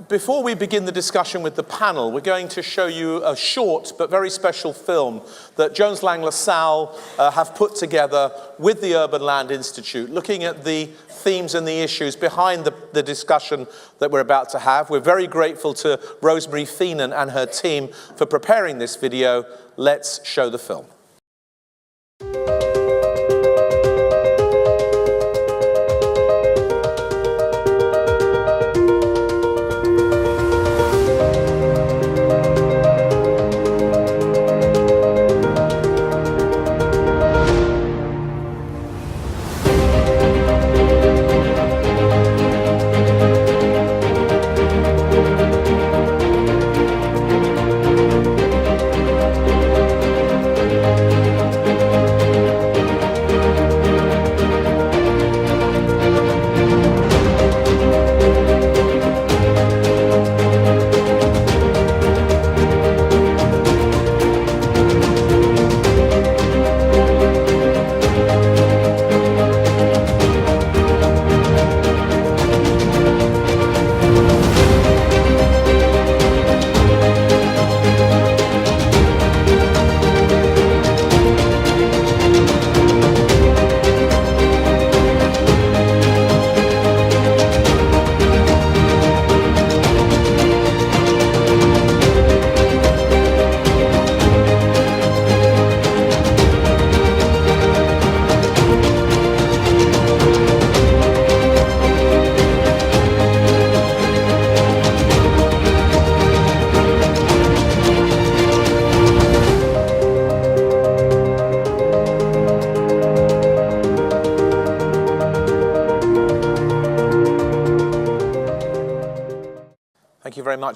before we begin the discussion with the panel, we're going to show you a short but very special film that Jones Lang LaSalle have put together with the Urban Land Institute, looking at the themes and the issues behind the discussion that we're about to have. We're very grateful to Rosemary Feenan and her team for preparing this video. Let's show the film.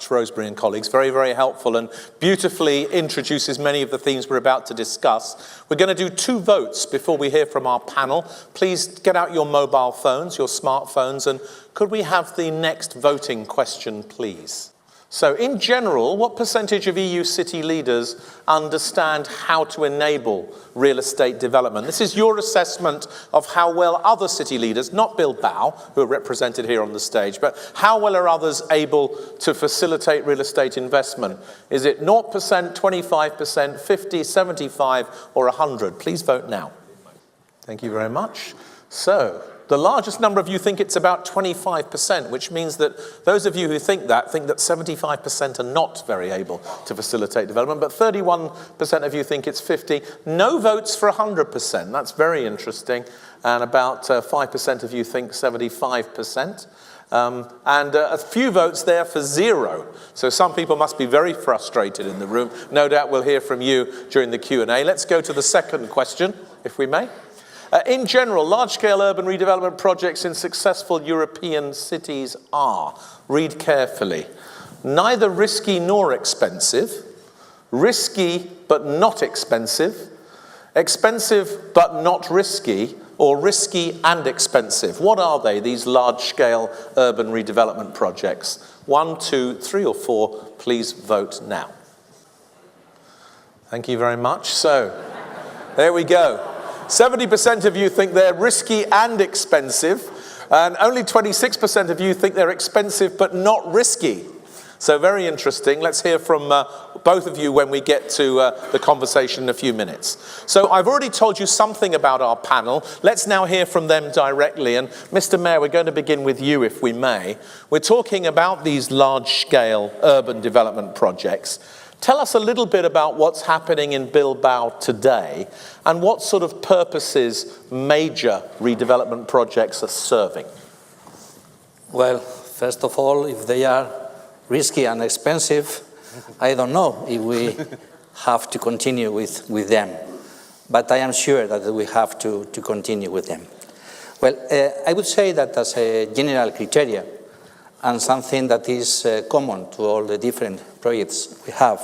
Rosemary and colleagues, very, very helpful and beautifully introduces many of the themes we're about to discuss. We're going to do 2 votes before we hear from our panel. Please get out your mobile phones, your smartphones, and could we have the next voting question, please? So in general, what percentage of EU city leaders understand how to enable real estate development? This is your assessment of how well other city leaders, not Bilbao, who are represented here on the stage, but how well are others able to facilitate real estate investment? Is it 0%, 25%, 50, 75, or 100? Please vote now. Thank you very much. So, the largest number of you think it's about 25%, which means that those of you who think that 75% are not very able to facilitate development, but 31% of you think it's 50. No votes for 100%. That's very interesting. And about 5% of you think 75%. And a few votes there for 0. So some people must be very frustrated in the room. No doubt we'll hear from you during the Q&A. Let's go to the second question, if we may. In general, large-scale urban redevelopment projects in successful European cities are, read carefully, neither risky nor expensive, risky but not expensive, expensive but not risky, or risky and expensive. What are they, these large-scale urban redevelopment projects? 1, 2, 3, or 4, please vote now. Thank you very much. So, there we go. 70% of you think they're risky and expensive, and only 26% of you think they're expensive but not risky. So very interesting. Let's hear from both of you when we get to the conversation in a few minutes. So I've already told you something about our panel. Let's now hear from them directly. And Mr. Mayor, we're going to begin with you, if we may. We're talking about these large-scale urban development projects. Tell us a little bit about what's happening in Bilbao today and what sort of purposes major redevelopment projects are serving. Well, first of all, if they are risky and expensive, I don't know if we have to continue with them. But I am sure that we have to continue with them. Well, I would say that as a general criteria, and something that is common to all the different projects we have.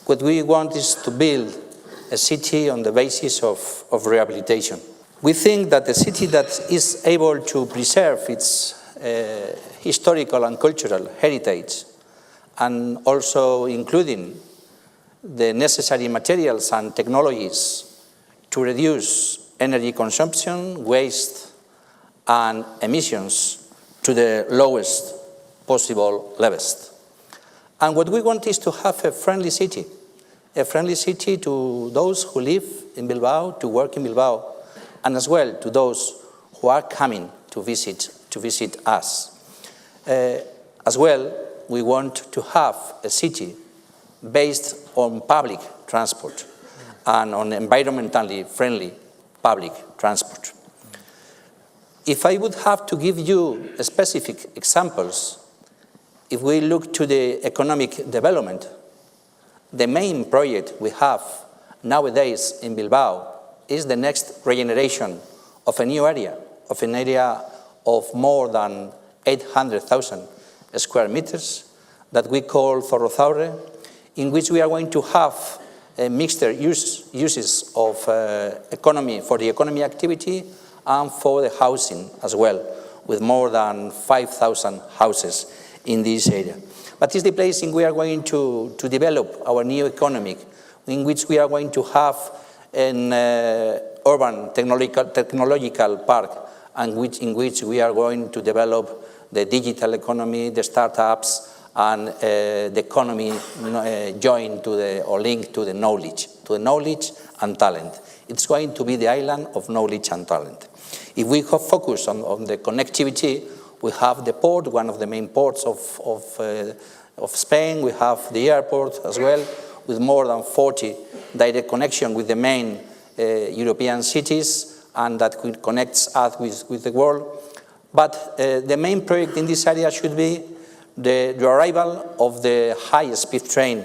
What we want is to build a city on the basis of rehabilitation. We think that a city that is able to preserve its historical and cultural heritage, and also including the necessary materials and technologies to reduce energy consumption, waste, and emissions to the lowest possible levels. And what we want is to have a friendly city to those who live in Bilbao, to work in Bilbao, and as well to those who are coming to visit us. As well, we want to have a city based on public transport and on environmentally friendly public transport. If I would have to give you specific examples, if we look to the economic development, the main project we have nowadays in Bilbao is the next regeneration of a new area, of an area of more than 800,000 square meters that we call Zorrozaurre, in which we are going to have mixed uses of economy, for the economy activity and for the housing as well, with more than 5,000 houses in this area. But it's the place in which we are going to develop our new economy, in which we are going to have an urban technological park, and in which we are going to develop the digital economy, the startups, and the economy joined to the, or linked to the knowledge and talent. It's going to be the island of knowledge and talent. If we have focus on the connectivity, we have the port, one of the main ports of Spain. We have the airport as well, with more than 40 direct connection with the main European cities, and that connects us with the world. But the main project in this area should be the arrival of the high-speed train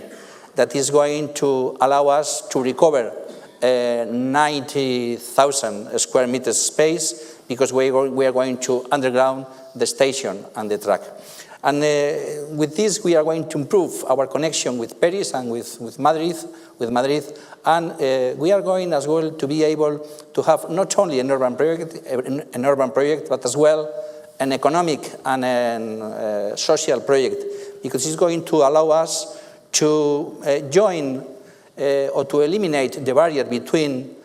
that is going to allow us to recover 90,000 square meters space, because we are going to underground the station and the track. And with this, we are going to improve our connection with Paris and with Madrid, and we are going as well to be able to have not only an urban project, but as well an economic and a social project, because it's going to allow us to join or to eliminate the barrier between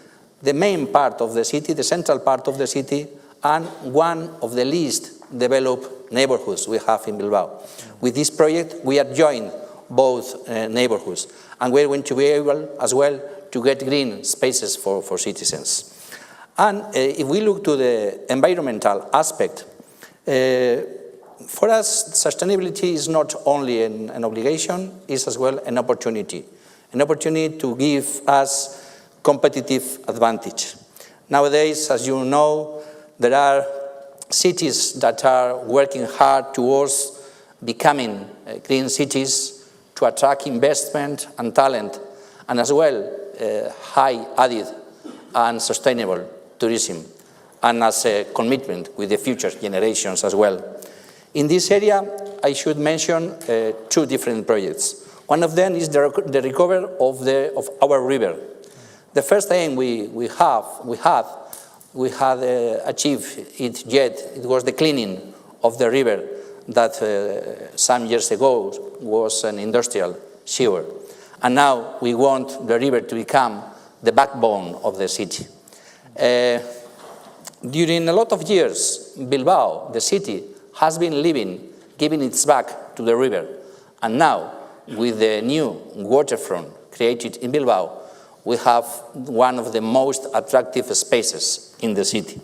the main part of the city, the central part of the city, and one of the least developed neighborhoods we have in Bilbao. With this project, we are joining both neighborhoods, and we're going to be able as well to get green spaces for citizens. And if we look to the environmental aspect, for us, sustainability is not only an obligation, it's as well an opportunity to give us competitive advantage. Nowadays, as you know, there are cities that are working hard towards becoming green cities to attract investment and talent, and as well high added and sustainable tourism, and as a commitment with the future generations as well. In this area, I should mention two different projects. One of them is the recovery of our river. The first aim we had achieved it yet. It was the cleaning of the river that some years ago was an industrial sewer. And now we want the river to become the backbone of the city. During a lot of years, Bilbao, the city, has been giving its back to the river. And now, with the new waterfront created in Bilbao, we have one of the most attractive spaces in the city.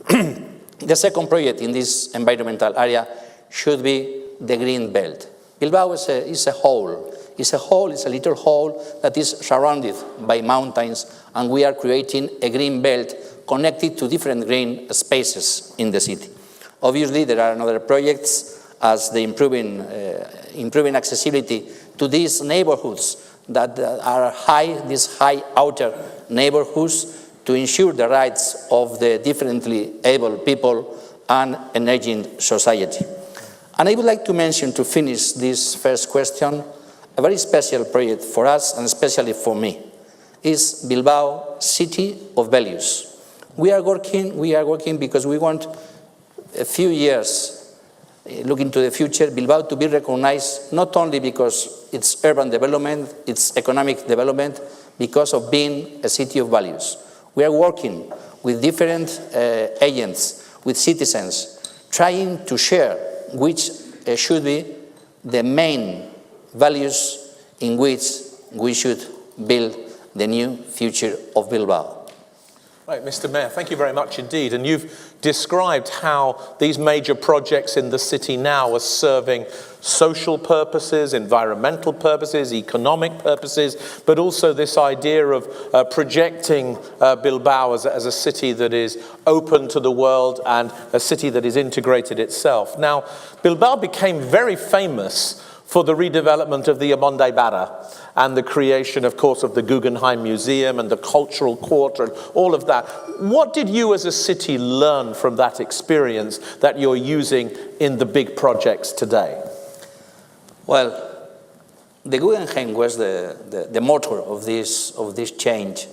The second project in this environmental area should be the green belt. Bilbao is a hole. It's a little hole that is surrounded by mountains, and we are creating a green belt connected to different green spaces in the city. Obviously, there are other projects as the improving accessibility to these neighborhoods that are these high outer neighborhoods, to ensure the rights of the differently able people and an aging society. And I would like to mention, to finish this first question, a very special project for us, and especially for me, is Bilbao City of Values. We are working because we want a few years, looking to the future, Bilbao to be recognized not only because it's urban development, it's economic development, because of being a city of values. We are working with different agents, with citizens, trying to share which should be the main values in which we should build the new future of Bilbao. Right, Mr. Mayor, thank you very much indeed. And you've described how these major projects in the city now are serving social purposes, environmental purposes, economic purposes, but also this idea of projecting Bilbao as a city that is open to the world and a city that is integrated itself. Now, Bilbao became very famous for the redevelopment of the Moderator and the creation, of course, of the Guggenheim Museum and the cultural quarter and all of that. What did you as a city learn from that experience that you're using in the big projects today? Well, the Guggenheim was the motor of this change.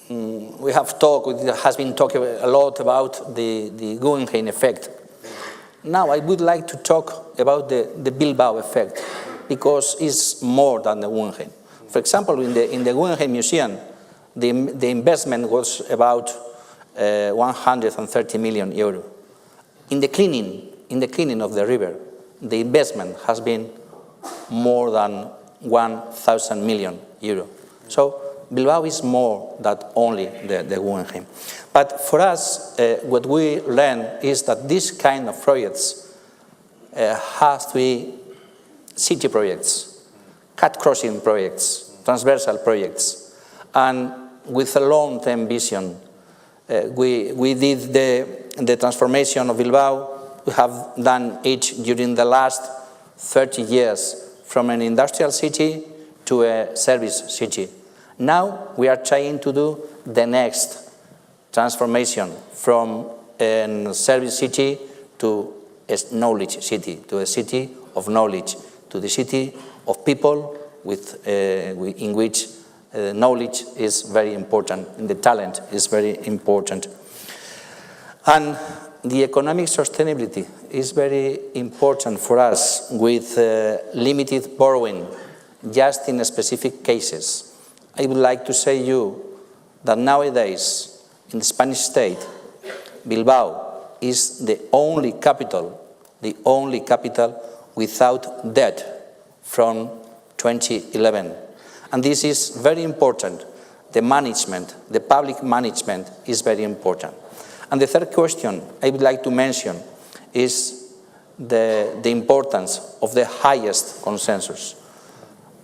We have talked, it has been talking a lot about the Guggenheim effect. Now I would like to talk about the Bilbao effect, because it's more than the Guggenheim. For example, in the Guggenheim Museum, the investment was about 130 million euro. In the cleaning of the river, the investment has been more than 1,000 million euro. So Bilbao is more than only the Guggenheim. But for us, what we learn is that this kind of projects have to be city projects, cut-crossing projects, transversal projects, and with a long-term vision. We did the transformation of Bilbao. We have done it during the last 30 years from an industrial city to a service city. Now we are trying to do the next transformation from a service city to a knowledge city, to a city of knowledge, to the city of people in which knowledge is very important and the talent is very important. And the economic sustainability is very important for us with limited borrowing, just in specific cases. I would like to say you that nowadays in the Spanish state, Bilbao is the only capital without debt from 2011. And this is very important. The management, the public management is very important. And the third question I would like to mention is the importance of the highest consensus.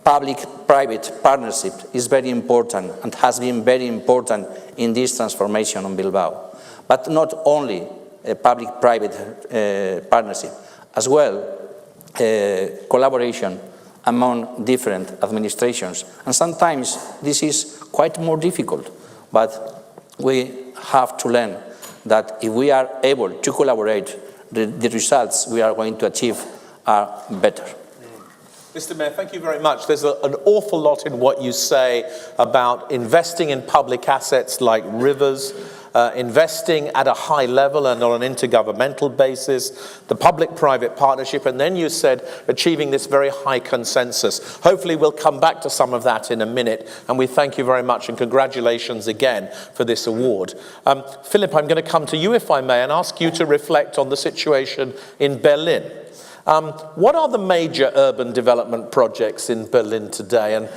Public-private partnership is very important and has been very important in this transformation on Bilbao. But not only a public-private partnership, as well collaboration among different administrations. And sometimes this is quite more difficult, but we have to learn that if we are able to collaborate, the results we are going to achieve are better. Mr. Mayor, thank you very much. There's an awful lot in what you say about investing in public assets like rivers, investing at a high level and on an intergovernmental basis, the public-private partnership, and then you said achieving this very high consensus. Hopefully we'll come back to some of that in a minute, and we thank you very much and congratulations again for this award. Philipp, I'm going to come to you, if I may, and ask you to reflect on the situation in Berlin. What are the major urban development projects in Berlin today, and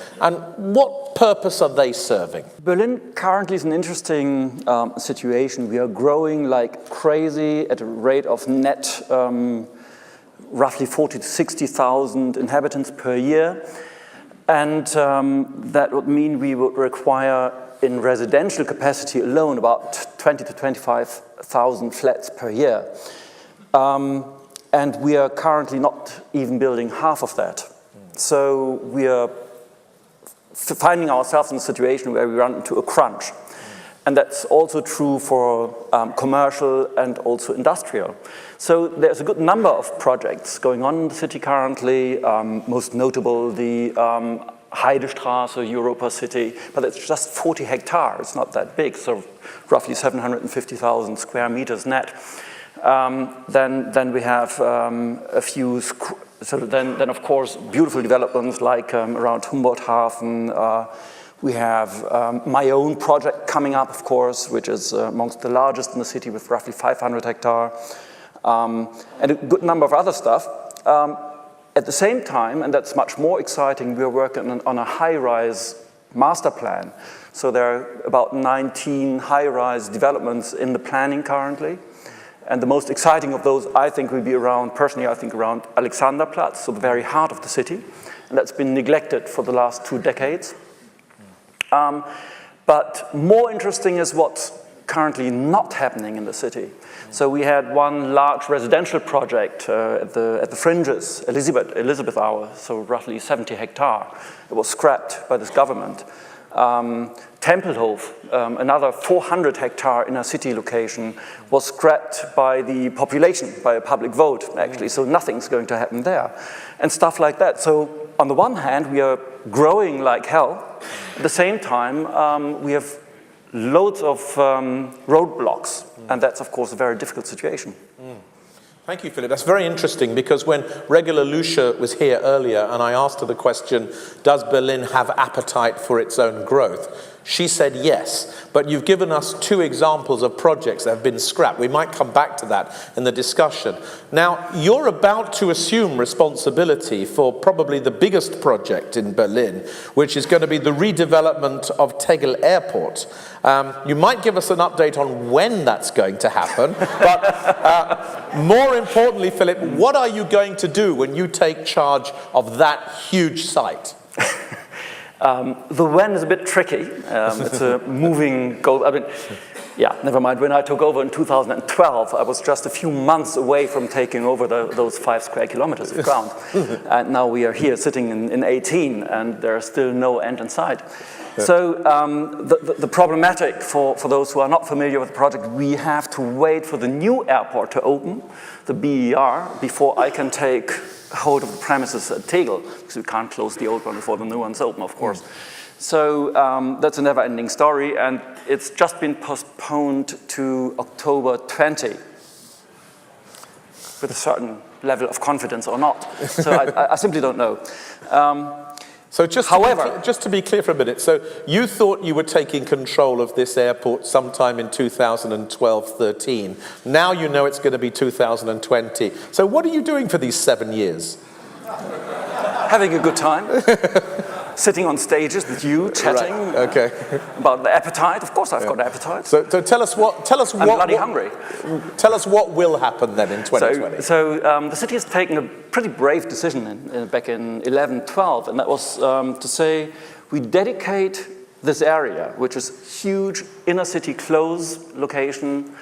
what purpose are they serving? Berlin currently is an interesting situation. We are growing like crazy at a rate of net roughly 40 to 60,000 inhabitants per year. And that would mean we would require in residential capacity alone about 20 to 25,000 flats per year. And we are currently not even building half of that. So we are finding ourselves in a situation where we run into a crunch. And that's also true for commercial and also industrial. So there's a good number of projects going on in the city currently, most notable the Heidestraße, Europa City, but it's just 40 hectares, it's not that big, so roughly 750,000 square meters net. Then we have a few, then of course beautiful developments like around Humboldthafen. We have my own project coming up, of course, which is amongst the largest in the city with roughly 500 hectares. and a good number of other stuff. At the same time, and that's much more exciting, we're working on a high-rise master plan. So there are about 19 high-rise developments in the planning currently. And the most exciting of those, I think, will be around, personally, I think around Alexanderplatz, so the very heart of the city. And that's been neglected for the last 2 decades. But more interesting is what's currently not happening in the city. So we had one large residential project at the fringes, Elizabeth Hour, so roughly 70 hectare. It was scrapped by this government. Tempelhof, another 400 hectare inner city location, was scrapped by the population, by a public vote, actually, so nothing's going to happen there. And stuff like that. So on the one hand, we are growing like hell. At the same time, we have loads of roadblocks, and that's, of course, a very difficult situation. Thank you, Philipp. That's very interesting, because when Regula Lucia was here earlier and I asked her the question, does Berlin have appetite for its own growth? She said yes, but you've given us 2 examples of projects that have been scrapped. We might come back to that in the discussion. Now, you're about to assume responsibility for probably the biggest project in Berlin, which is going to be the redevelopment of Tegel Airport. You might give us an update on when that's going to happen, but more importantly, Philipp, what are you going to do when you take charge of that huge site? The when is a bit tricky. It's a moving goal. I mean, yeah, never mind. When I took over in 2012, I was just a few months away from taking over those 5 square kilometers of ground. And now we are here sitting in 18, and there's still no end in sight. So the problematic for those who are not familiar with the project, we have to wait for the new airport to open, the BER, before I can take hold of the premises at Tegel, because we can't close the old one before the new one's open, of course. So that's a never-ending story, and it's just been postponed to October 20, with a certain level of confidence or not. So I simply don't know. So just to be clear for a minute, so you thought you were taking control of this airport sometime in 2012-13. Now you know it's going to be 2020. So what are you doing for these 7 years? Having a good time. Sitting on stages with you, chatting about the appetite. Of course I've got appetite. So tell us what... I'm bloody hungry. Tell us what will happen then in 2020. So the city has taken a pretty brave decision back in 11-12, and that was to say we dedicate this area, which is huge inner city close location,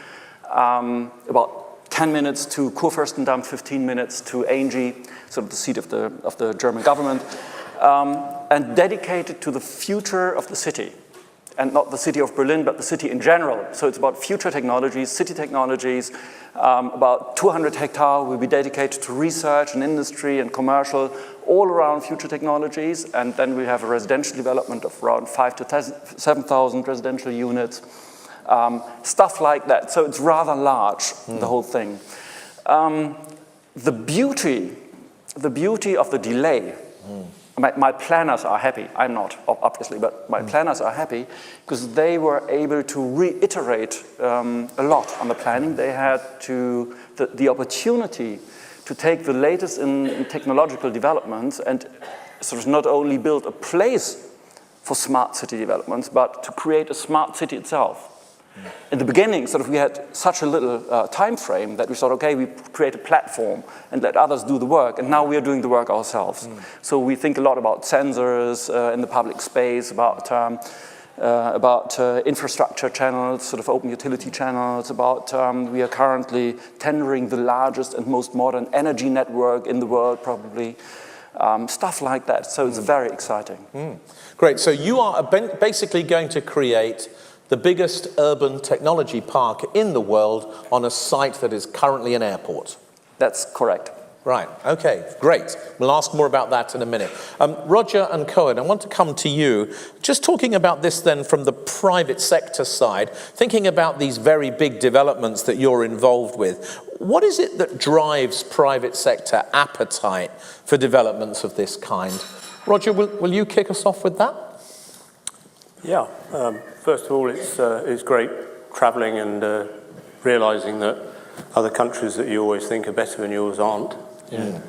about 10 minutes to Kurfürstendamm, 15 minutes to Angie, sort of the seat of the German government, and dedicated to the future of the city. And not the city of Berlin, but the city in general. So it's about future technologies, city technologies. About 200 hectares will be dedicated to research and industry and commercial, all around future technologies. And then we have a residential development of around 5,000 to 7,000 residential units, stuff like that. So it's rather large, the whole thing. The beauty of the delay. My planners are happy. I'm not, obviously, but my planners are happy because they were able to reiterate a lot on the planning. They had the opportunity to take the latest in technological developments and sort of not only build a place for smart city developments, but to create a smart city itself. In the beginning, sort of, we had such a little time frame that we thought, okay, we create a platform and let others do the work, and now we are doing the work ourselves. So we think a lot about sensors in the public space, about infrastructure channels, sort of open utility channels, we are currently tendering the largest and most modern energy network in the world, probably. Stuff like that. So it's very exciting. Great. So you are basically going to create the biggest urban technology park in the world on a site that is currently an airport. That's correct. Right, okay, great. We'll ask more about that in a minute. Roger and Coen, I want to come to you. Just talking about this then from the private sector side, thinking about these very big developments that you're involved with, what is it that drives private sector appetite for developments of this kind? Roger, will you kick us off with that? Yeah, first of all, it's great travelling and realising that other countries that you always think are better than yours aren't. Yeah.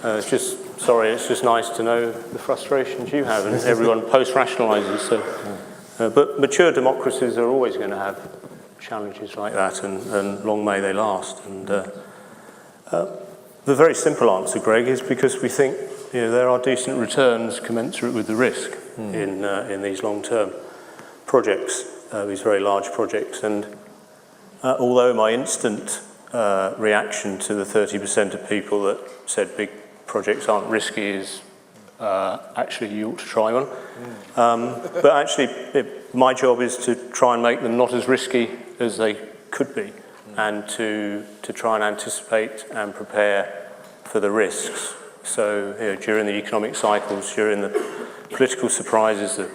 It's just nice to know the frustrations you have, and everyone post-rationalizes. So, but mature democracies are always going to have challenges like that, and long may they last. And the very simple answer, Greg, is because we think there are decent returns commensurate with the risk in these long-term projects, these very large projects. And although my instant reaction to the 30% of people that said big projects aren't risky is actually you ought to try one. But actually, my job is to try and make them not as risky as they could be, and to try and anticipate and prepare for the risks. So during the economic cycles, during the political surprises, the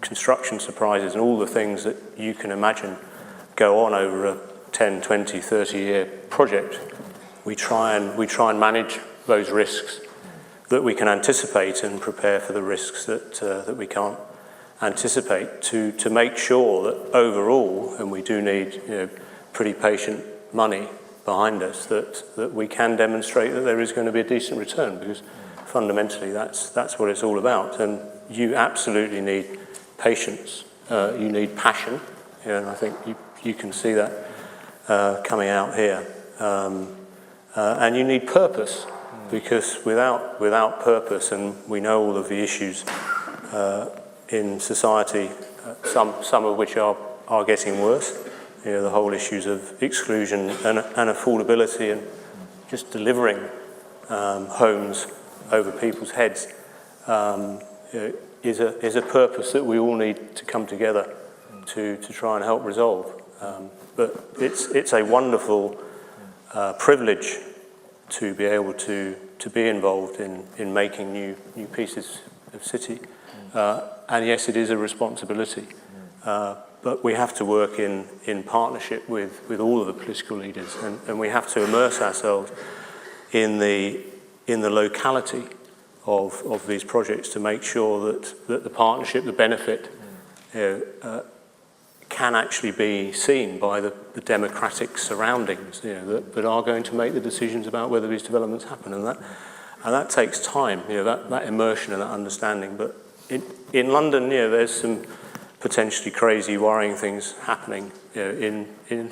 construction surprises, and all the things that you can imagine go on over a 10, 20, 30-year project, we try and manage those risks that we can anticipate and prepare for the risks that we can't anticipate to make sure that overall, and we do need pretty patient money behind us, that we can demonstrate that there is going to be a decent return, because fundamentally that's what it's all about. And you absolutely need patience, you need passion, and I think you can see that coming out here, and you need purpose, because without purpose, and we know all of the issues in society, some of which are getting worse, the whole issues of exclusion and affordability, and just delivering homes over people's heads is a purpose that we all need to come together to try and help resolve. But it's a wonderful privilege to be able to be involved in making new pieces of city. And yes, it is a responsibility. But we have to work in partnership with all of the political leaders, and we have to immerse ourselves in the locality of these projects to make sure that the partnership, the benefit, can actually be seen by the democratic surroundings that are going to make the decisions about whether these developments happen, and that takes time. That immersion and that understanding. But in London, there's some potentially crazy, worrying things happening in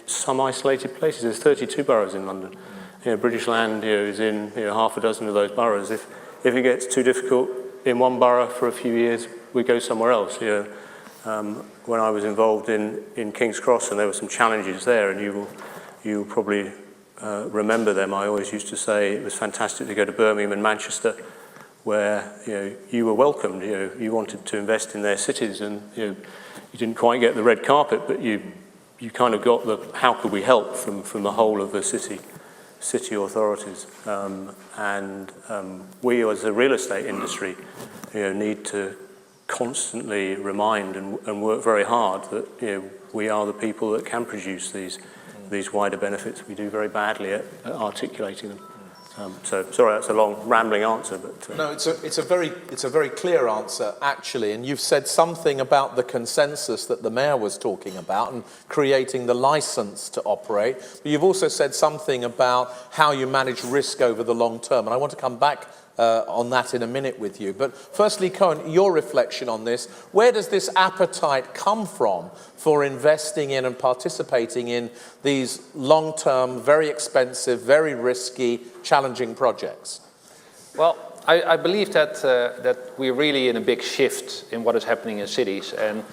some isolated places. There's 32 boroughs in London. British Land is in half a dozen of those boroughs. If it gets too difficult in one borough for a few years, we go somewhere else. When I was involved in King's Cross, and there were some challenges there, and you will probably remember them. I always used to say it was fantastic to go to Birmingham and Manchester, where you were welcomed. You wanted to invest in their cities, and you didn't quite get the red carpet, but you kind of got the how could we help from the whole of the city authorities. And we, as a real estate industry, need to constantly remind and work very hard that we are the people that can produce these wider benefits. We do very badly at articulating them. So sorry, that's a long rambling answer, but no, it's a very clear answer actually, and you've said something about the consensus that the mayor was talking about and creating the license to operate. But you've also said something about how you manage risk over the long term, and I want to come back on that in a minute with you. But firstly, Coen, your reflection on this. Where does this appetite come from for investing in and participating in these long-term, very expensive, very risky, challenging projects? Well, I believe that we're really in a big shift in what is happening in cities. And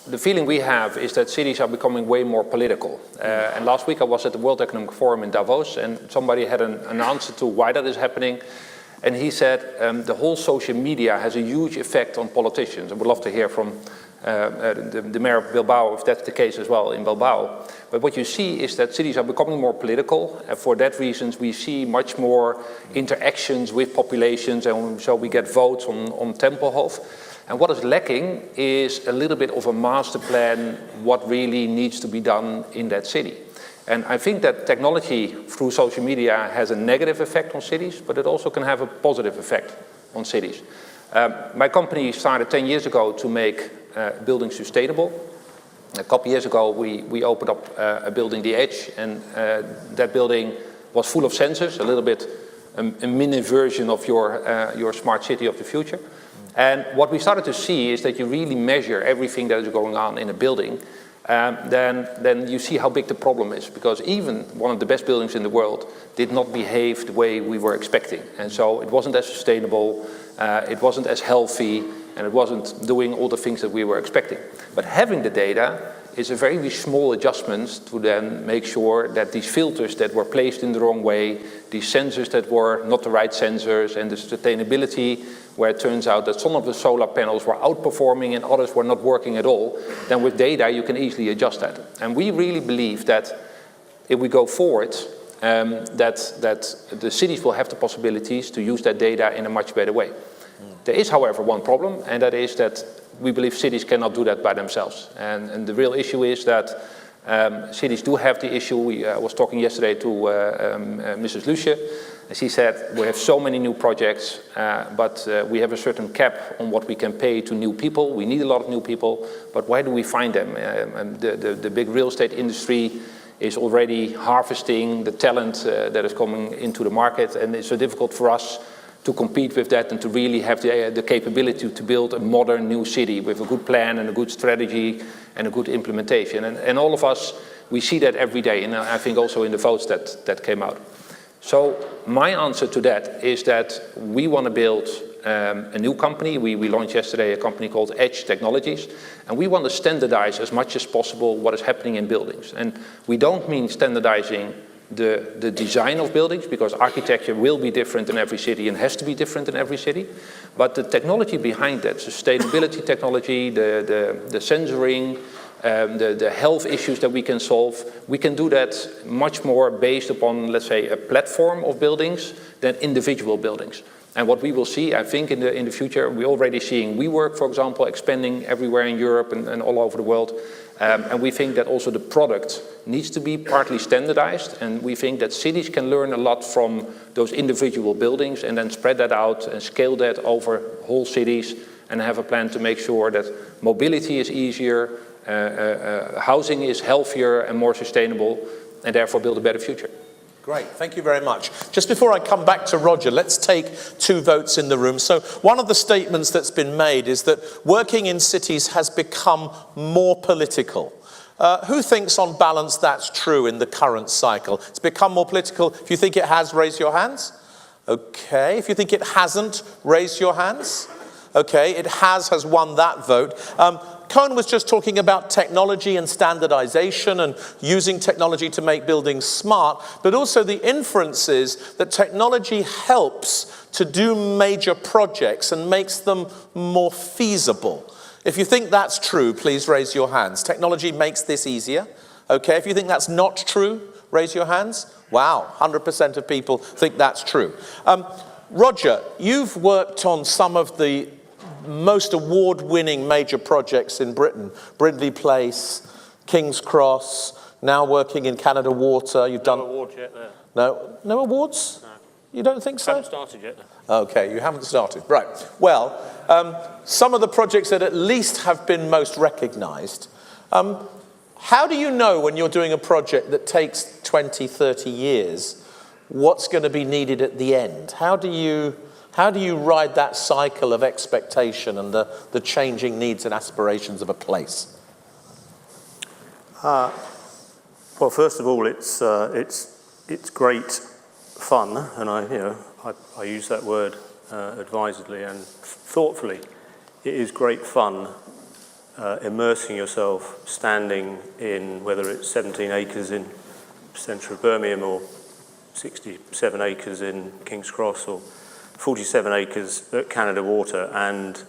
the feeling we have is that cities are becoming way more political. And last week I was at the World Economic Forum in Davos, and somebody had an answer to why that is happening. And he said the whole social media has a huge effect on politicians. I would love to hear from the mayor of Bilbao if that's the case as well in Bilbao. But what you see is that cities are becoming more political, and for that reason we see much more interactions with populations, and so we get votes on Tempelhof. And what is lacking is a little bit of a master plan, what really needs to be done in that city. And I think that technology through social media has a negative effect on cities, but it also can have a positive effect on cities. My company started 10 years ago to make buildings sustainable. A couple of years ago, we opened up a building, The Edge, and that building was full of sensors, a little bit a mini version of your smart city of the future. And what we started to see is that you really measure everything that is going on in a building, then you see how big the problem is, because even one of the best buildings in the world did not behave the way we were expecting. And so it wasn't as sustainable, it wasn't as healthy, and it wasn't doing all the things that we were expecting. But having the data is a very small adjustment to then make sure that these filters that were placed in the wrong way, these sensors that were not the right sensors, and the sustainability where it turns out that some of the solar panels were outperforming and others were not working at all, then with data you can easily adjust that. And we really believe that if we go forward, that the cities will have the possibilities to use that data in a much better way. There is, however, one problem, and that is that we believe cities cannot do that by themselves. And the real issue is that cities do have the issue. I was talking yesterday to Mrs. Lucia, and she said, we have so many new projects, but we have a certain cap on what we can pay to new people. We need a lot of new people, but where do we find them? The big real estate industry is already harvesting the talent that is coming into the market, and it's so difficult for us to compete with that and to really have the capability to build a modern new city with a good plan and a good strategy and a good implementation. And all of us, we see that every day, and I think also in the votes that came out. So my answer to that is that we want to build a new company. We launched yesterday a company called Edge Technologies, and we want to standardize as much as possible what is happening in buildings. And we don't mean standardizing the design of buildings, because architecture will be different in every city and has to be different in every city. But the technology behind that, sustainability technology, the sensoring, the health issues that we can solve, we can do that much more based upon, let's say, a platform of buildings than individual buildings. And what we will see, I think, in the future, we're already seeing WeWork, for example, expanding everywhere in Europe and all over the world. And we think that also the product needs to be partly standardized, and we think that cities can learn a lot from those individual buildings and then spread that out and scale that over whole cities and have a plan to make sure that mobility is easier, housing is healthier and more sustainable, and therefore build a better future. Great, thank you very much. Just before I come back to Roger, let's take 2 votes in the room. So one of the statements that's been made is that working in cities has become more political. Who thinks on balance that's true in the current cycle? It's become more political. If you think it has, raise your hands. Okay, if you think it hasn't, raise your hands. Okay, it has won that vote. Coen was just talking about technology and standardization and using technology to make buildings smart, but also the inference is that technology helps to do major projects and makes them more feasible. If you think that's true, please raise your hands. Technology makes this easier. Okay, if you think that's not true, raise your hands. Wow, 100% of people think that's true. Roger, you've worked on some of the most award-winning major projects in Britain. Brindley Place, King's Cross, now working in Canada Water. You've done... No awards yet there. No awards? No. You don't think so? Haven't started yet though. Okay, you haven't started. Right. Well, some of the projects that at least have been most recognized. How do you know when you're doing a project that takes 20, 30 years, what's going to be needed at the end? How do you ride that cycle of expectation and the changing needs and aspirations of a place? Well, first of all, it's great fun, and I use that word advisedly and thoughtfully. It is great fun immersing yourself, standing in, whether it's 17 acres in central Birmingham or 67 acres in King's Cross or 47 acres at Canada Water, and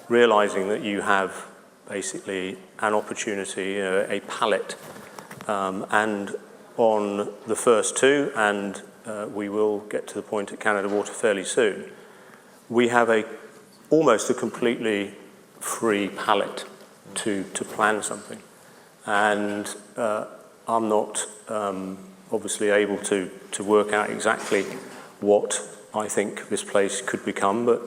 realizing that you have basically an opportunity, a palette, and on the first 2, and we will get to the point at Canada Water fairly soon, we have almost a completely free palette to plan something. And I'm not obviously able to work out exactly what I think this place could become, but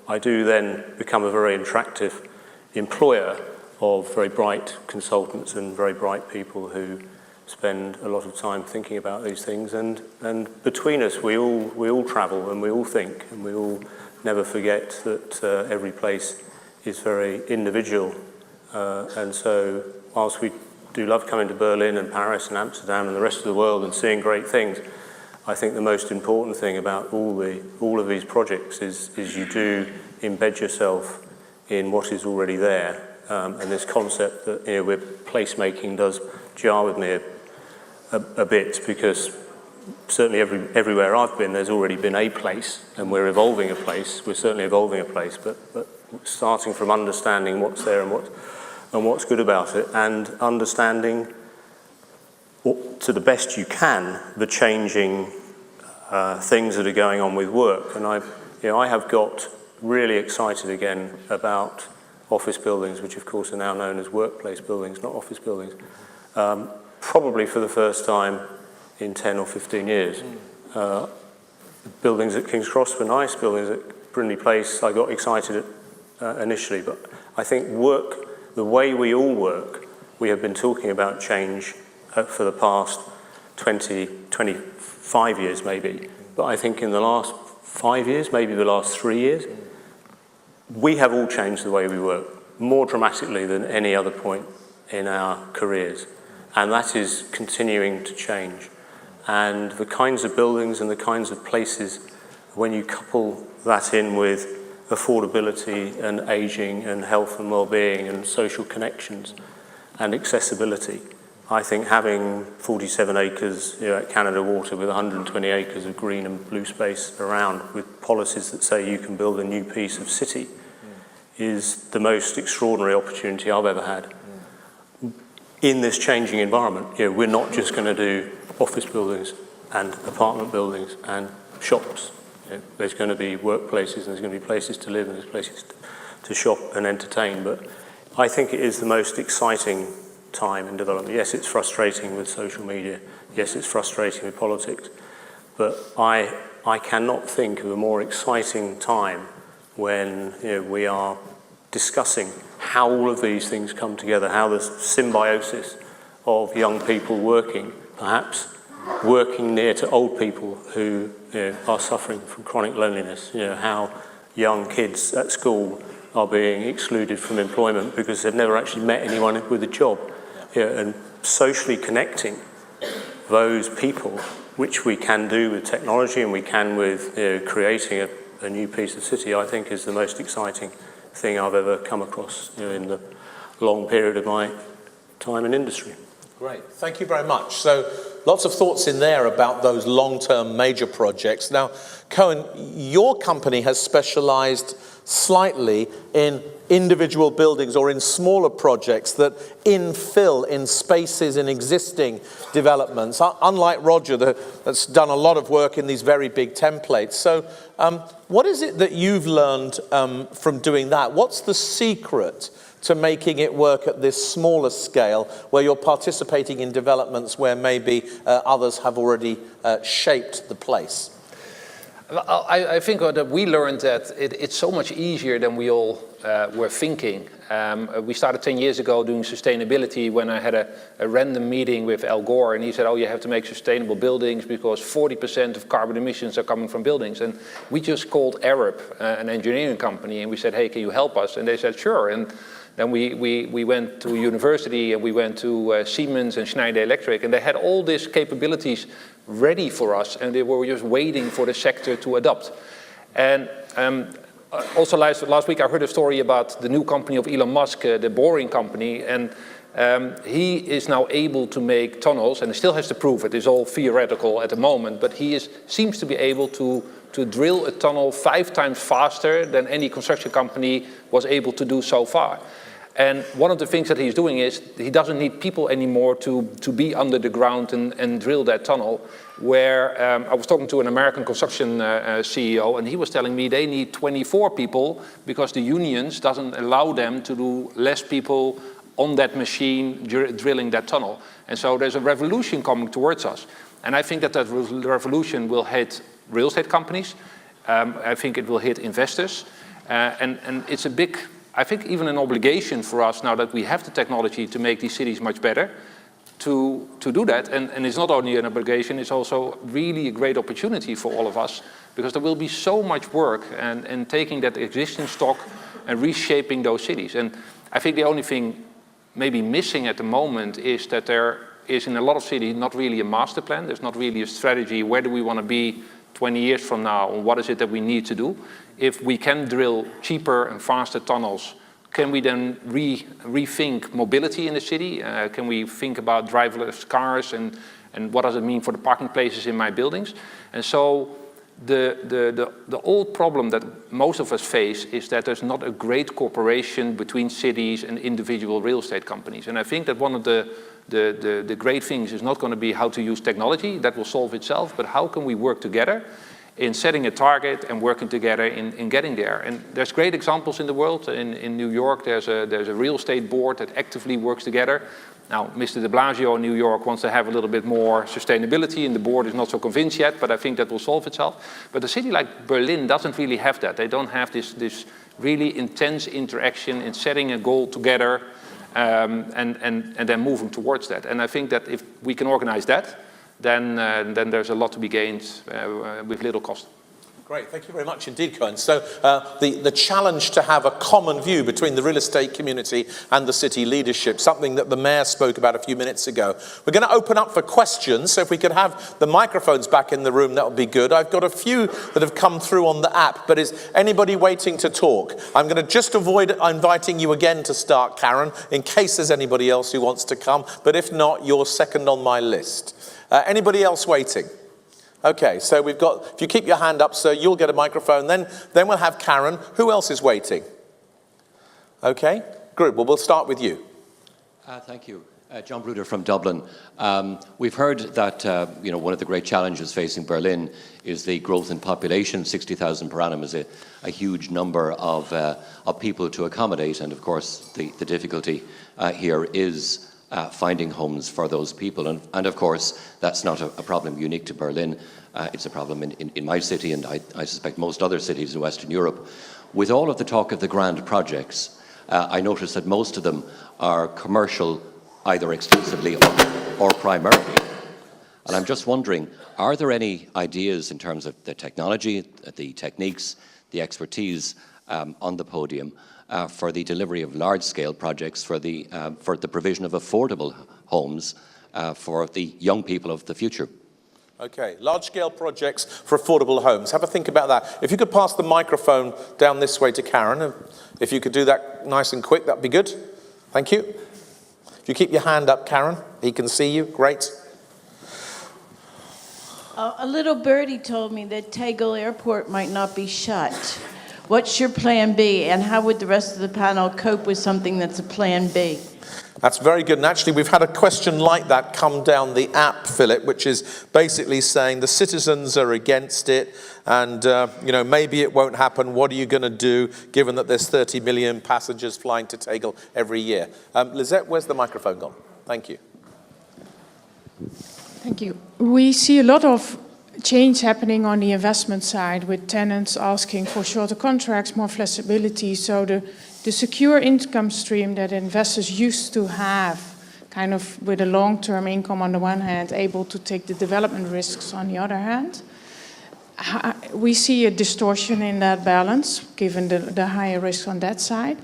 I do then become a very attractive employer of very bright consultants and very bright people who spend a lot of time thinking about these things. And between us, we all travel and we all think, and we all never forget that every place is very individual. And so whilst we do love coming to Berlin and Paris and Amsterdam and the rest of the world and seeing great things, I think the most important thing about all of these projects is you do embed yourself in what is already there. And this concept that placemaking does jar with me a bit, because certainly everywhere I've been, there's already been a place, and we're evolving a place. We're certainly evolving a place, but starting from understanding what's there and what's good about it, and understanding to the best you can the changing things that are going on with work. And I have got really excited again about office buildings, which of course are now known as workplace buildings, not office buildings, probably for the first time in 10 or 15 years. Buildings at King's Cross were nice, buildings at Brindley Place I got excited at initially, but I think the way we all work, we have been talking about change for the past 20, 25 years maybe, but I think in the last 5 years, maybe the last 3 years, we have all changed the way we work more dramatically than any other point in our careers, and that is continuing to change. And the kinds of buildings and the kinds of places, when you couple that in with affordability and aging and health and well-being and social connections and accessibility, I think having 47 acres at Canada Water with 120 acres of green and blue space around, with policies that say you can build a new piece of city, is the most extraordinary opportunity I've ever had. In this changing environment, we're not just going to do office buildings and apartment buildings and shops. There's going to be workplaces, and there's going to be places to live, and there's places to shop and entertain. But I think it is the most exciting time in development. Yes, it's frustrating with social media. Yes, it's frustrating with politics. But I cannot think of a more exciting time when we are discussing how all of these things come together, how the symbiosis of young people working, perhaps working near to old people who are suffering from chronic loneliness, how young kids at school are being excluded from employment because they've never actually met anyone with a job, and socially connecting those people, which we can do with technology and we can with creating a new piece of city, I think is the most exciting thing I've ever come across in the long period of my time in industry. Great, thank you very much. So lots of thoughts in there about those long-term major projects. Now, Coen, your company has specialized slightly in individual buildings or in smaller projects that infill in spaces in existing developments, unlike Roger that's done a lot of work in these very big templates. So what is it that you've learned from doing that? What's the secret to making it work at this smaller scale where you're participating in developments where maybe others have already shaped the place? I think that we learned that it's so much easier than we all were thinking. We started 10 years ago doing sustainability when I had a random meeting with Al Gore, and he said, you have to make sustainable buildings because 40% of carbon emissions are coming from buildings. And we just called Arab, an engineering company, and we said, hey, can you help us? And they said, sure. And then we went to university, and we went to Siemens and Schneider Electric, and they had all these capabilities ready for us, and they were just waiting for the sector to adopt. And also last week I heard a story about the new company of Elon Musk, the Boring Company, and he is now able to make tunnels, and he still has to prove it. It's all theoretical at the moment, but he seems to be able to drill a tunnel 5 times faster than any construction company was able to do so far. And one of the things that he's doing is he doesn't need people anymore to be under the ground and drill that tunnel. Where I was talking to an American construction CEO, and he was telling me they need 24 people because the unions doesn't allow them to do less people on that machine drilling that tunnel. And so there's a revolution coming towards us. And I think that revolution will hit real estate companies. I think it will hit investors. And it's a big I think, even an obligation for us now that we have the technology to make these cities much better, to do that. And it's not only an obligation, it's also really a great opportunity for all of us, because there will be so much work and taking that existing stock and reshaping those cities. And I think the only thing maybe missing at the moment is that there is in a lot of cities not really a master plan. There's not really a strategy. Where do we want to be 20 years from now, and what is it that we need to do? If we can drill cheaper and faster tunnels, can we then rethink mobility in the city? Can we think about driverless cars and what does it mean for the parking places in my buildings? And so the old problem that most of us face is that there's not a great cooperation between cities and individual real estate companies. And I think that one of the great things is not going to be how to use technology, that will solve itself, but how can we work together in setting a target and working together in getting there. And there's great examples in the world. In New York, there's a real estate board that actively works together. Now, Mr. de Blasio in New York wants to have a little bit more sustainability, and the board is not so convinced yet, but I think that will solve itself. But a city like Berlin doesn't really have that. They don't have this really intense interaction in setting a goal together and then moving towards that. And I think that if we can organize that, then there's a lot to be gained with little cost. Great, thank you very much indeed, Coen. So the challenge to have a common view between the real estate community and the city leadership, something that the mayor spoke about a few minutes ago. We're going to open up for questions, so if we could have the microphones back in the room, that would be good. I've got a few that have come through on the app, but is anybody waiting to talk? I'm going to just avoid inviting you again to start, Karen, in case there's anybody else who wants to come, but if not, you're second on my list. Anybody else waiting? Okay, so we've got, if you keep your hand up, sir, you'll get a microphone. Then we'll have Karen. Who else is waiting? Okay, good. Well, we'll start with you. Thank you. John Bruder from Dublin. We've heard that one of the great challenges facing Berlin is the growth in population. 60,000 per annum is a huge number of people to accommodate, and of course the difficulty here is finding homes for those people. And of course, that's not a problem unique to Berlin. It's a problem in my city, and I suspect most other cities in Western Europe. With all of the talk of the grand projects, I notice that most of them are commercial, either exclusively or primarily. And I'm just wondering, are there any ideas in terms of the technology, the techniques, the expertise on the podium for the delivery of large-scale projects, for the provision of affordable homes for the young people of the future? Okay, large-scale projects for affordable homes. Have a think about that. If you could pass the microphone down this way to Karen, if you could do that nice and quick, that'd be good. Thank you. If you keep your hand up, Karen, he can see you. Great. A little birdie told me that Tegel Airport might not be shut. What's your plan B, and how would the rest of the panel cope with something that's a plan B? That's very good. And actually, we've had a question like that come down the app, Philipp, which is basically saying the citizens are against it, and maybe it won't happen. What are you going to do, given that there's 30 million passengers flying to Tegel every year? Lisette, where's the microphone gone? Thank you. Thank you. We see a lot of change happening on the investment side, with tenants asking for shorter contracts, more flexibility. So the secure income stream that investors used to have, kind of with a long-term income on the one hand, able to take the development risks on the other hand, we see a distortion in that balance, given the higher risk on that side.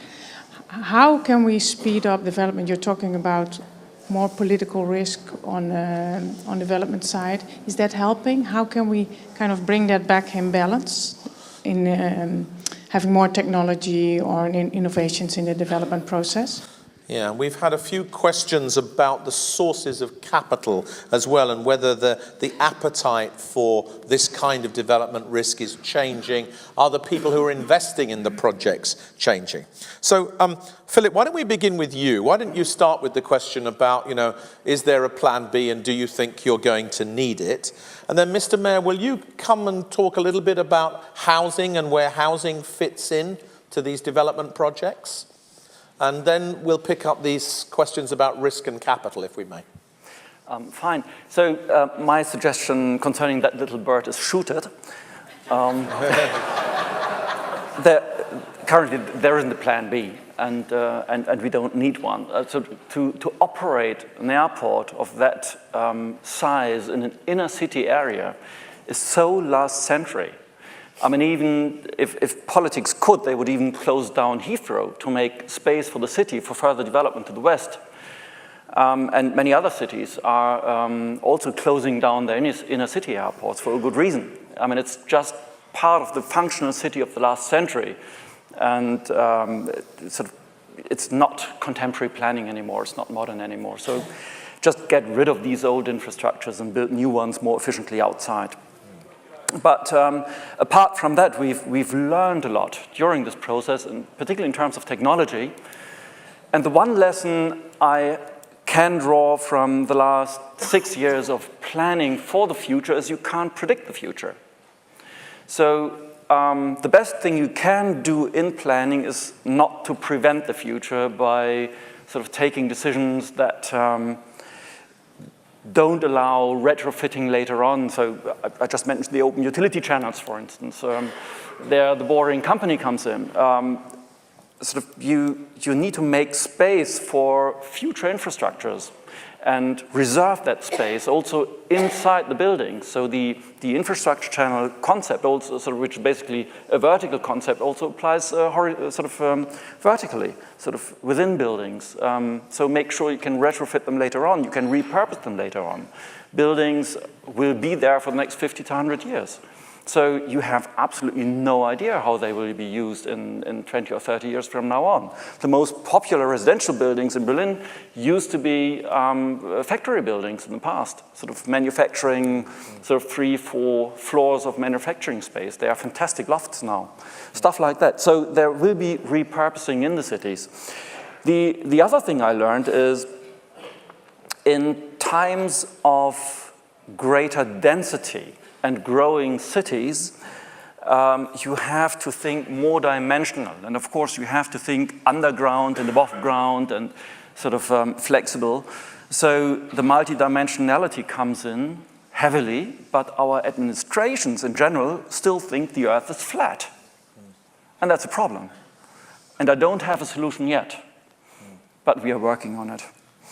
How can we speed up development? You're talking about more political risk on development side. Is that helping? How can we kind of bring that back in balance in having more technology or in innovations in the development process? Yeah, we've had a few questions about the sources of capital as well, and whether the appetite for this kind of development risk is changing. Are the people who are investing in the projects changing? So, Philipp, why don't we begin with you? Why don't you start with the question about, is there a plan B, and do you think you're going to need it? And then, Mr. Mayor, will you come and talk a little bit about housing and where housing fits in to these development projects? And then we'll pick up these questions about risk and capital, if we may. Fine. So my suggestion concerning that little bird is shoot it. currently there isn't a plan B, and we don't need one. So to operate an airport of that size in an inner city area is so last century. I mean, even if politics could, they would even close down Heathrow to make space for the city for further development to the west. And many other cities are also closing down their inner city airports for a good reason. I mean, it's just part of the functional city of the last century. And it's not contemporary planning anymore, it's not modern anymore. So just get rid of these old infrastructures and build new ones more efficiently outside. But apart from that, we've learned a lot during this process, and particularly in terms of technology. And the one lesson I can draw from the last 6 years of planning for the future is you can't predict the future. So the best thing you can do in planning is not to prevent the future by sort of taking decisions that don't allow retrofitting later on. So I just mentioned the open utility channels, for instance. There the boring company comes in. Sort of you need to make space for future infrastructures and reserve that space also inside the building. So the infrastructure channel concept also, sort of, which is basically a vertical concept, also applies vertically, sort of within buildings. So make sure you can retrofit them later on, you can repurpose them later on. Buildings will be there for the next 50 to 100 years. So you have absolutely no idea how they will be used in 20 or 30 years from now on. The most popular residential buildings in Berlin used to be factory buildings in the past, sort of manufacturing, sort of 3-4 floors of manufacturing space. They are fantastic lofts now, stuff like that. So there will be repurposing in the cities. The other thing I learned is in times of greater density and growing cities, you have to think more dimensional. And of course, you have to think underground and above ground and sort of flexible. So the multidimensionality comes in heavily, but our administrations in general still think the Earth is flat. And that's a problem. And I don't have a solution yet, but we are working on it.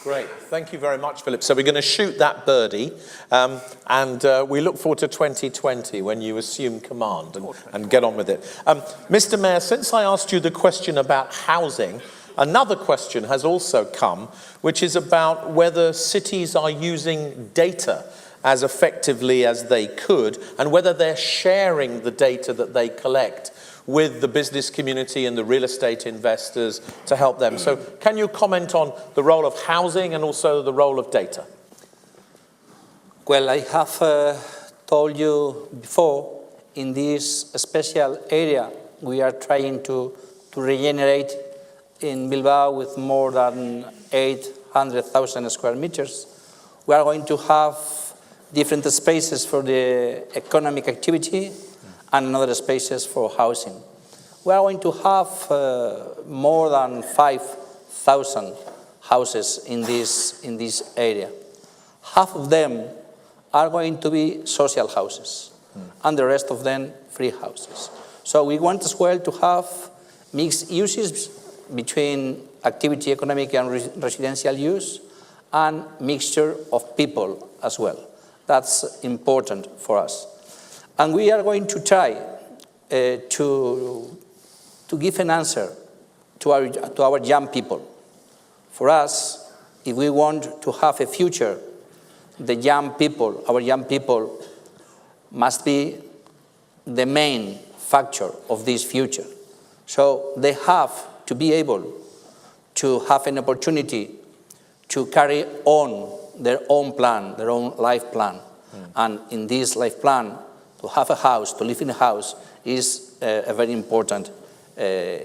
Great, thank you very much, Philipp. So we're going to shoot that birdie, and we look forward to 2020 when you assume command and get on with it. Mr. Mayor, since I asked you the question about housing, another question has also come, which is about whether cities are using data as effectively as they could, and whether they're sharing the data that they collect with the business community and the real estate investors to help them. So can you comment on the role of housing and also the role of data? Well, I have told you before, in this special area, we are trying to regenerate in Bilbao with more than 800,000 square meters. We are going to have different spaces for the economic activity and other spaces for housing. We are going to have more than 5,000 houses in this area. Half of them are going to be social houses, and the rest of them free houses. So we want as well to have mixed uses between activity, economic and residential use, and mixture of people as well. That's important for us. And we are going to try to give an answer to our young people. For us, if we want to have a future, the young people, our young people, must be the main factor of this future. So they have to be able to have an opportunity to carry on their own plan, their own life plan. And in this life plan, to have a house, to live in a house, is a very important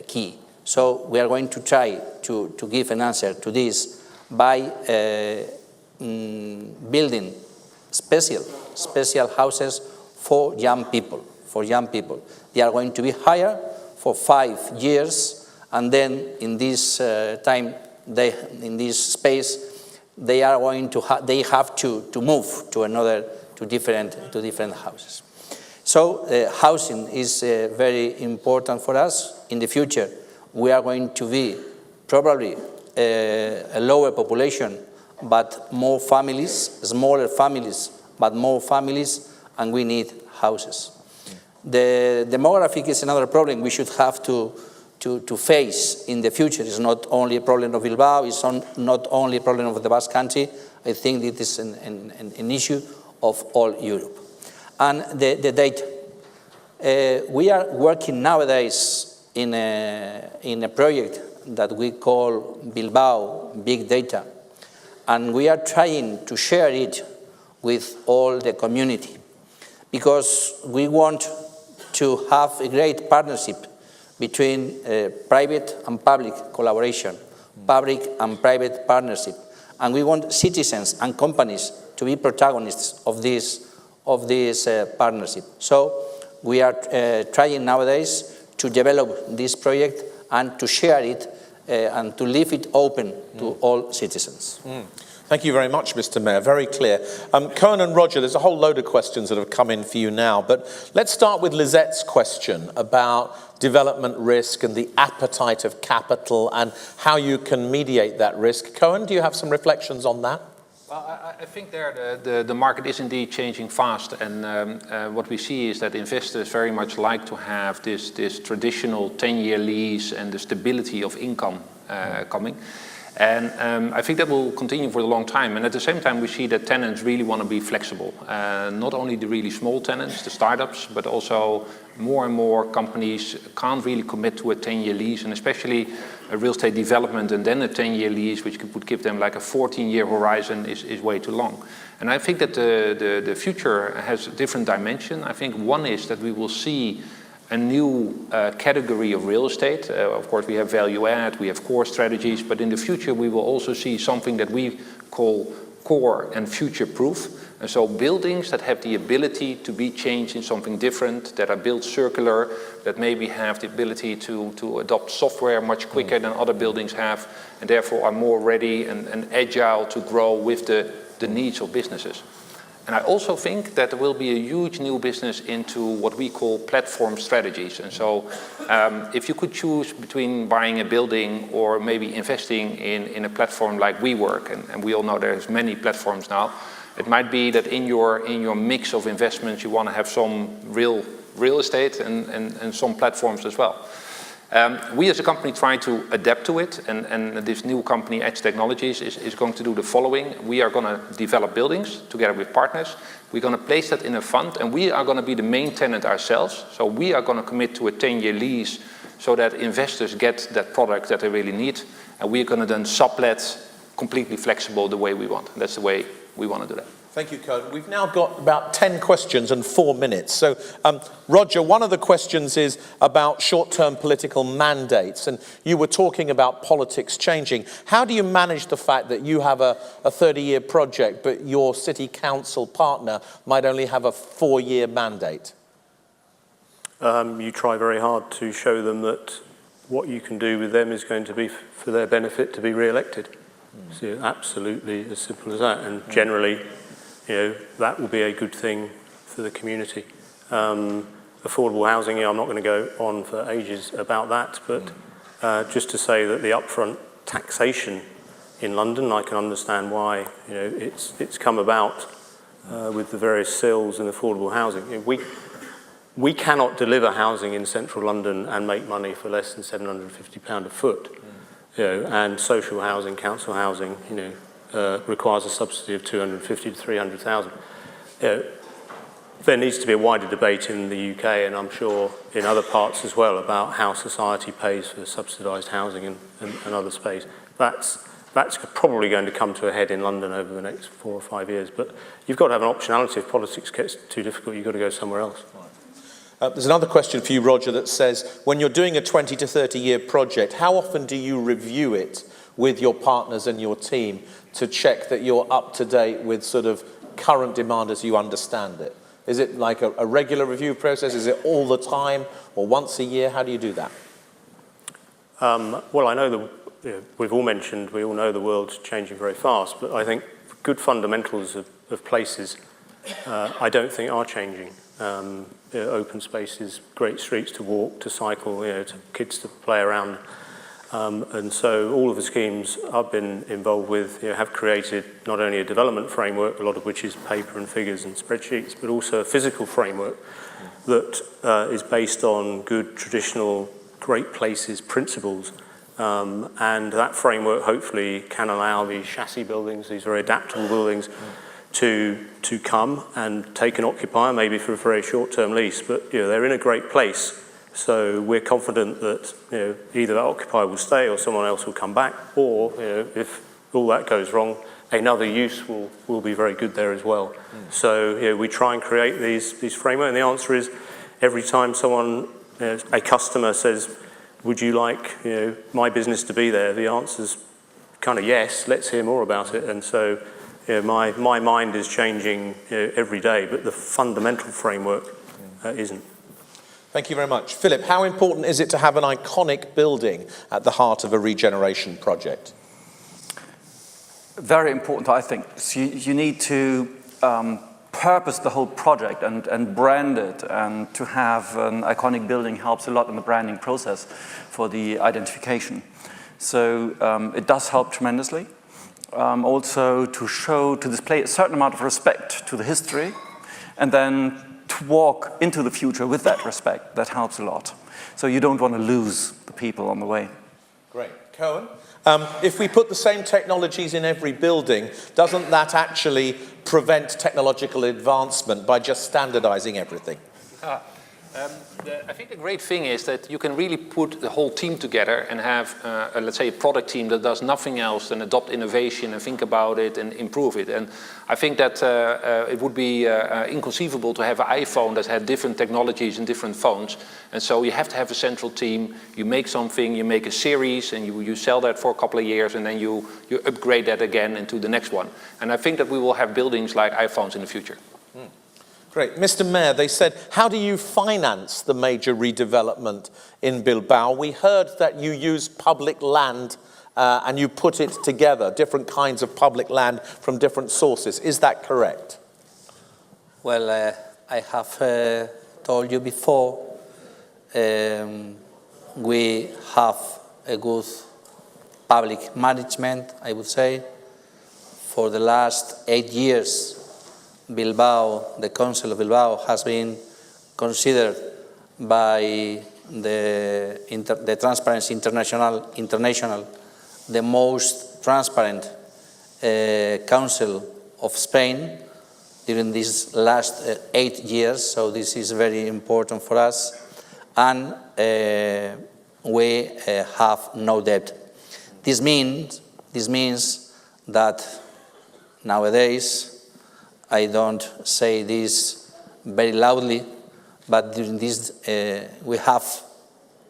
key. So we are going to try to give an answer to this by building special houses for young people. They are going to be hired for 5 years, and then in this time, in this space, they are going to they have to move to different houses. So housing is very important for us. In the future, we are going to be probably a lower population, but more families, smaller families, but more families, and we need houses. The demographic is another problem we should have to face in the future. It's not only a problem of Bilbao, it's not only a problem of the Basque Country. I think it is an issue of all Europe. And the data. We are working nowadays in a project that we call Bilbao Big Data, and we are trying to share it with all the community, because we want to have a great partnership between private and public collaboration, public and private partnership, and we want citizens and companies to be protagonists of this partnership. So we are trying nowadays to develop this project and to share it and to leave it open to all citizens. Thank you very much, Mr. Mayor. Very clear. Coen and Roger, there's a whole load of questions that have come in for you now, but let's start with Lizette's question about development risk and the appetite of capital and how you can mediate that risk. Coen, do you have some reflections on that? Well, I think the market is indeed changing fast, and what we see is that investors very much like to have this traditional 10-year lease and the stability of income coming. And I think that will continue for a long time. And at the same time, we see that tenants really want to be flexible. Not only the really small tenants, the startups, but also more and more companies can't really commit to a 10-year lease, and especially a real estate development and then a 10-year lease, which would give them like a 14-year horizon, is way too long. And I think that the future has a different dimension. I think one is that we will see a new category of real estate. Of course, we have value add, we have core strategies, but in the future we will also see something that we call core and future proof. And so buildings that have the ability to be changed in something different, that are built circular, that maybe have the ability to adopt software much quicker than other buildings have, and therefore are more ready and agile to grow with the needs of businesses. And I also think that there will be a huge new business into what we call platform strategies. And so if you could choose between buying a building or maybe investing in a platform like WeWork, and we all know there's many platforms now, it might be that in your mix of investments you want to have some real estate and some platforms as well. We as a company try to adapt to it, and this new company, Edge Technologies, is going to do the following. We are going to develop buildings together with partners. We're going to place that in a fund, and we are going to be the main tenant ourselves. So we are going to commit to a 10-year lease so that investors get that product that they really need, and we're going to then sublet completely flexible the way we want. That's the way we want to do that. Thank you, Coen. We've now got about 10 questions and 4 minutes. So, Roger, one of the questions is about short-term political mandates, and you were talking about politics changing. How do you manage the fact that you have a 30-year project, but your city council partner might only have a 4-year mandate? You try very hard to show them that what you can do with them is going to be for their benefit to be re-elected. So absolutely as simple as that, and generally, that will be a good thing for the community. Affordable housing, I'm not going to go on for ages about that, but just to say that the upfront taxation in London, I can understand why it's come about with the various sills and affordable housing. We cannot deliver housing in central London and make money for less than £750 a foot. And social housing, council housing, requires a subsidy of 250 to 300,000. There needs to be a wider debate in the UK, and I'm sure in other parts as well, about how society pays for subsidised housing and other space. That's probably going to come to a head in London over the next 4 or 5 years. But you've got to have an optionality. If politics gets too difficult, you've got to go somewhere else. There's another question for you, Roger, that says, when you're doing a 20 to 30-year project, how often do you review it with your partners and your team to check that you're up to date with sort of current demand as you understand it? Is it like a regular review process? Is it all the time or once a year? How do you do that? Well, I know we've all mentioned, we all know the world's changing very fast, but I think good fundamentals of places I don't think are changing. open spaces, great streets to walk, to cycle, to kids to play around. And so all of the schemes I've been involved with have created not only a development framework, a lot of which is paper and figures and spreadsheets, but also a physical framework that is based on good traditional great places principles. And that framework hopefully can allow these chassis buildings, these very adaptable buildings, to come and take an occupier, maybe for a very short-term lease, but they're in a great place. So we're confident that either that occupier will stay or someone else will come back, or if all that goes wrong, another use will be very good there as well. So we try and create these frameworks, and the answer is every time someone, a customer says, would you like my business to be there? The answer's kind of yes, let's hear more about it. And so my mind is changing every day, but the fundamental framework isn't. Thank you very much. Philipp, how important is it to have an iconic building at the heart of a regeneration project? Very important, I think. So you need to purpose the whole project and brand it, and to have an iconic building helps a lot in the branding process for the identification. So it does help tremendously. Also to display a certain amount of respect to the history, and then to walk into the future with that respect. That helps a lot. So you don't want to lose the people on the way. Great. Coen? If we put the same technologies in every building, doesn't that actually prevent technological advancement by just standardizing everything? I think the great thing is that you can really put the whole team together and have, let's say, a product team that does nothing else than adopt innovation and think about it and improve it. And I think that it would be inconceivable to have an iPhone that had different technologies and different phones. And so you have to have a central team. You make something, you make a series, and you sell that for a couple of years, and then you upgrade that again into the next one. And I think that we will have buildings like iPhones in the future. Great. Mr. Mayor, they said, how do you finance the major redevelopment in Bilbao? We heard that you use public land and you put it together, different kinds of public land from different sources. Is that correct? Well, I have told you before, we have a good public management, I would say. For the last 8 years, Bilbao, the Council of Bilbao, has been considered by the Transparency International the most transparent council of Spain during these last 8 years. So this is very important for us, and we have no debt. This means that nowadays, I don't say this very loudly, but during this, we have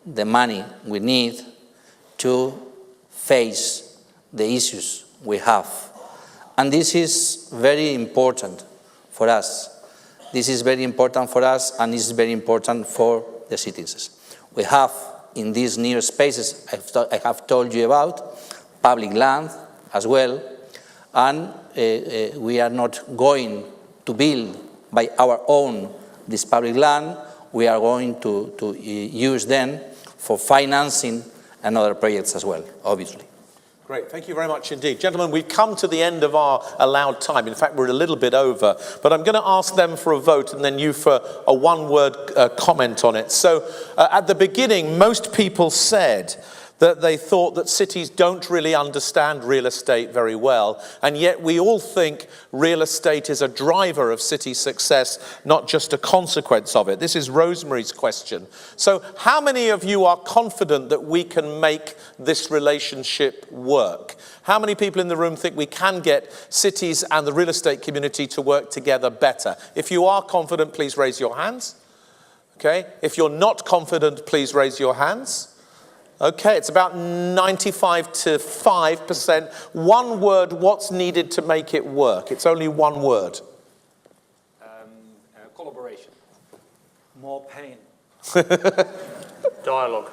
the money we need to face the issues we have. And this is very important for us. This is very important for us, and this is very important for the citizens. We have, in these new spaces I have told you about, public land as well, and we are not going to build by our own this public land. We are going to use them for financing and other projects as well, obviously. Great, thank you very much indeed. Gentlemen, we've come to the end of our allowed time. In fact, we're a little bit over, but I'm going to ask them for a vote and then you for a one-word comment on it. So at the beginning, most people said that they thought that cities don't really understand real estate very well, and yet we all think real estate is a driver of city success, not just a consequence of it. This is Rosemary's question. So how many of you are confident that we can make this relationship work? How many people in the room think we can get cities and the real estate community to work together better? If you are confident, please raise your hands. Okay. If you're not confident, please raise your hands. Okay, it's about 95 to 5%. One word, what's needed to make it work? It's only one word. Collaboration. More pain. Dialogue.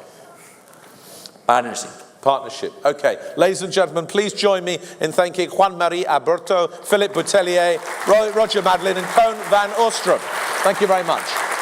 Partnership. Partnership. Okay, ladies and gentlemen, please join me in thanking Juan-Marie Aburto, Philipp Bouteiller, Roger Madelin and Coen van Oostrom. Thank you very much.